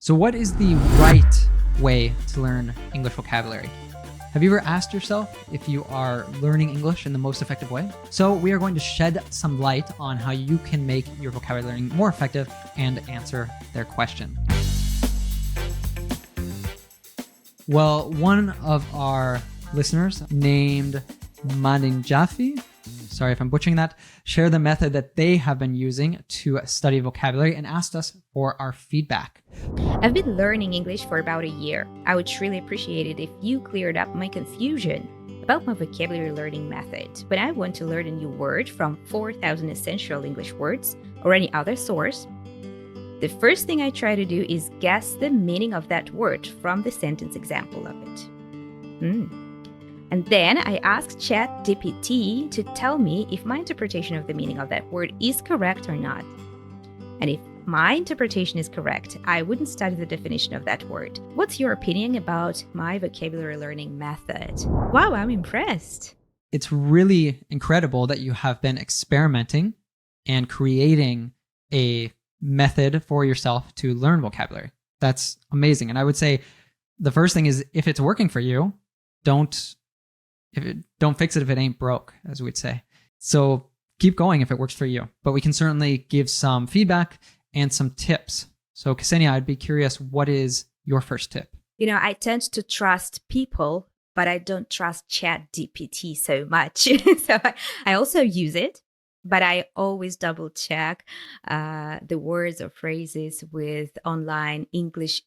So what is the right way to learn English vocabulary? Have you ever asked yourself if you are learning English in the most effective way? So we are going to shed some light on how you can make your vocabulary learning more effective and answer their question. Well, one of our listeners named 𝗙𝗲𝗹𝗟𝗶𝗀𝗵, sorry if I'm butchering that, shared the method that they have been using to study vocabulary and asked us for our feedback. I've been learning English for about a year. I would really appreciate it if you cleared up my confusion about my vocabulary learning method. When I want to learn a new word from 4,000 essential English words or any other source, the first thing I try to do is guess the meaning of that word from the sentence example of it. And then I ask ChatGPT to tell me if my interpretation of the meaning of that word is correct or not. And if my interpretation is correct, I wouldn't study the definition of that word. What's your opinion about my vocabulary learning method? Wow, I'm impressed. It's really incredible that you have been experimenting and creating a method for yourself to learn vocabulary. That's amazing. And I would say the first thing is, if it's working for you, don't fix it if it ain't broke, as we'd say. So keep going if it works for you. But we can certainly give some feedback and some tips. So Ksenia, I'd be curious, what is your first tip? You know, I tend to trust people, but I don't trust ChatGPT so much. So I also use it, but I always double check the words or phrases with online English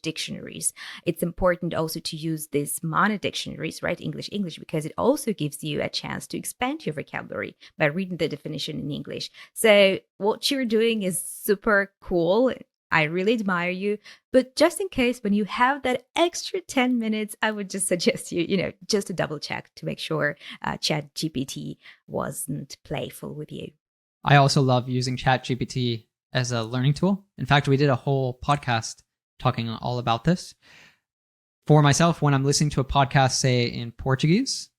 dictionaries. It's important also to use these mono dictionaries, right? English, because it also gives you a chance to expand your vocabulary by reading the definition in English. So what you're doing is super cool. I really admire you. But just in case, when you have that extra 10 minutes, I would just suggest you, just to double check to make sure ChatGPT wasn't playful with you. I also love using ChatGPT as a learning tool. In fact, we did a whole podcast talking all about this. For myself, when I'm listening to a podcast, say in Portuguese,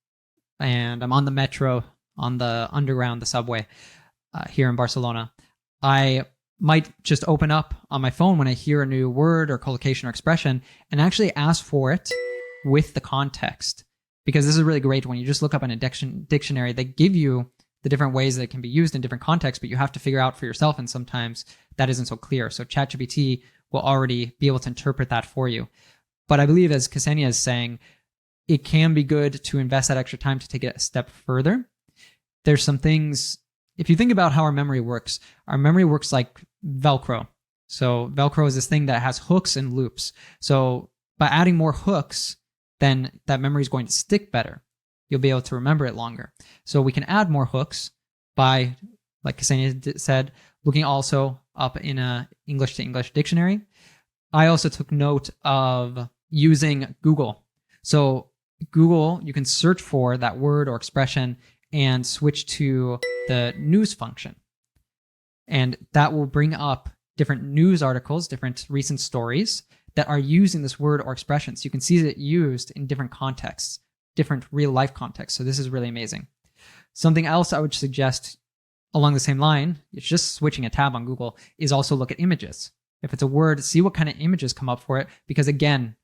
and I'm on the metro, on the underground, the subway here in Barcelona, I might just open up on my phone when I hear a new word or collocation or expression and actually ask for it with the context. Because this is really great when you just look up in a dictionary, they give you the different ways that it can be used in different contexts, but you have to figure out for yourself, and sometimes that isn't so clear. So ChatGPT will already be able to interpret that for you. But I believe, as Ksenia is saying, it can be good to invest that extra time to take it a step further. There's some things, if you think about how our memory works like Velcro. So Velcro is this thing that has hooks and loops. So by adding more hooks, then that memory is going to stick better. You'll be able to remember it longer. So we can add more hooks by, like Ksenia said, looking also up in a English to English dictionary. I also took note of using Google. So Google, you can search for that word or expression and switch to the news function. And that will bring up different news articles, different recent stories that are using this word or expression. So you can see it used in different contexts, different real life contexts. So this is really amazing. Something else I would suggest along the same line, it's just switching a tab on Google, is also look at images. If it's a word, see what kind of images come up for it. Because again,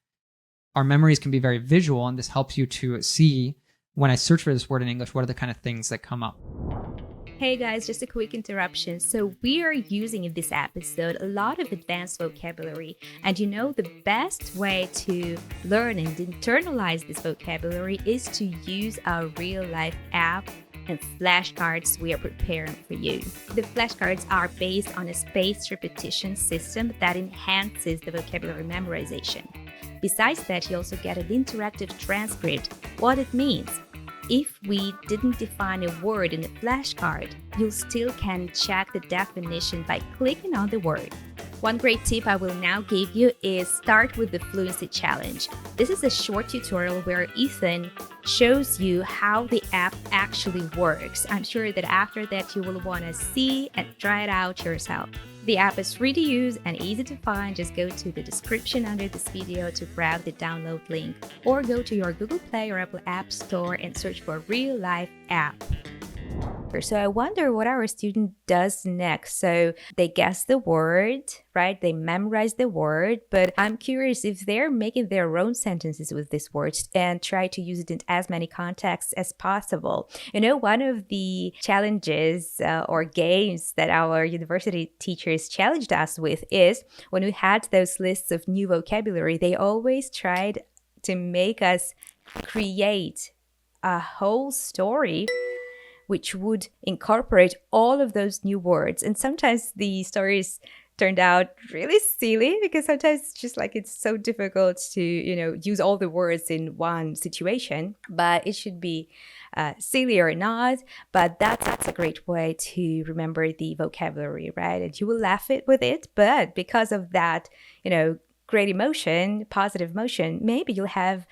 our memories can be very visual, and this helps you to see, when I search for this word in English, what are the kind of things that come up. Hey guys, just a quick interruption. So we are using in this episode a lot of advanced vocabulary. And the best way to learn and internalize this vocabulary is to use our RealLife app and flashcards we are preparing for you. The flashcards are based on a spaced repetition system that enhances the vocabulary memorization. Besides that, you also get an interactive transcript, what it means. If we didn't define a word in the flashcard, you still can check the definition by clicking on the word. One great tip I will now give you is start with the Fluency Challenge. This is a short tutorial where Ethan shows you how the app actually works. I'm sure that after that you will want to see and try it out yourself. The app is free to use and easy to find. Just go to the description under this video to grab the download link, or go to your Google Play or Apple App Store and search for RealLife app. So I wonder what our student does next. So they guess the word, right? They memorize the word, but I'm curious if they're making their own sentences with this word and try to use it in as many contexts as possible. You know, one of the challenges or games that our university teachers challenged us with is when we had those lists of new vocabulary, they always tried to make us create a whole story which would incorporate all of those new words. And sometimes the stories turned out really silly because sometimes it's just like it's so difficult to, use all the words in one situation. But it should be silly or not. But that's a great way to remember the vocabulary, right? And you will laugh with it. But because of that, great emotion, positive emotion, maybe you'll have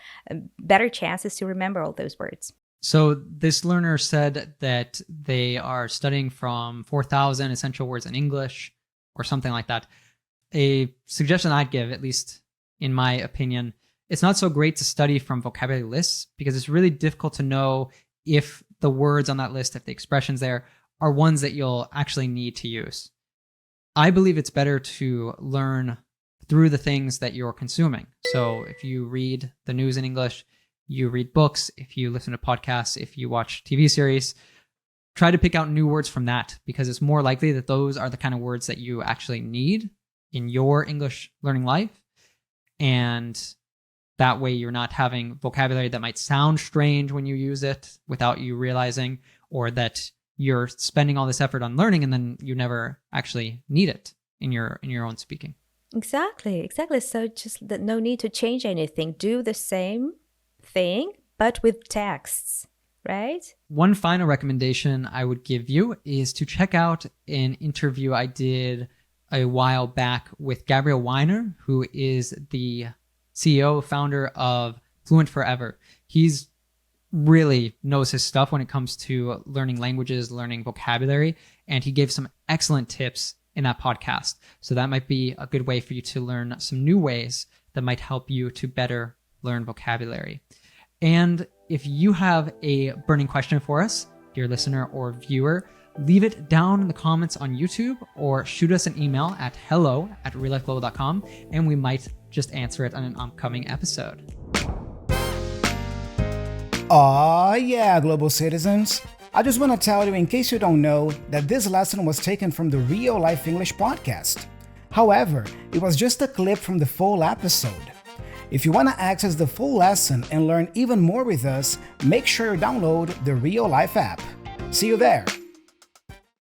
better chances to remember all those words. So this learner said that they are studying from 4,000 essential words in English or something like that. A suggestion I'd give, at least in my opinion, it's not so great to study from vocabulary lists because it's really difficult to know if the words on that list, if the expressions there are ones that you'll actually need to use. I believe it's better to learn through the things that you're consuming. So if you read the news in English, you read books, if you listen to podcasts, if you watch TV series, try to pick out new words from that because it's more likely that those are the kind of words that you actually need in your English learning life. And that way you're not having vocabulary that might sound strange when you use it without you realizing, or that you're spending all this effort on learning and then you never actually need it in your own speaking. Exactly. So just no need to change anything. Do the same thing, but with texts, right? One final recommendation I would give you is to check out an interview I did a while back with Gabriel Wyner, who is the CEO, founder of Fluent Forever. He's really knows his stuff when it comes to learning languages, learning vocabulary, and he gave some excellent tips in that podcast. So that might be a good way for you to learn some new ways that might help you to better learn vocabulary. And if you have a burning question for us, dear listener or viewer, leave it down in the comments on YouTube or shoot us an email at hello@reallifeglobal.com and we might just answer it on an upcoming episode. Aw, yeah, global citizens. I just want to tell you, in case you don't know, that this lesson was taken from the Real Life English podcast. However, it was just a clip from the full episode. If you want to access the full lesson and learn even more with us, make sure you download the Real Life app. See you there!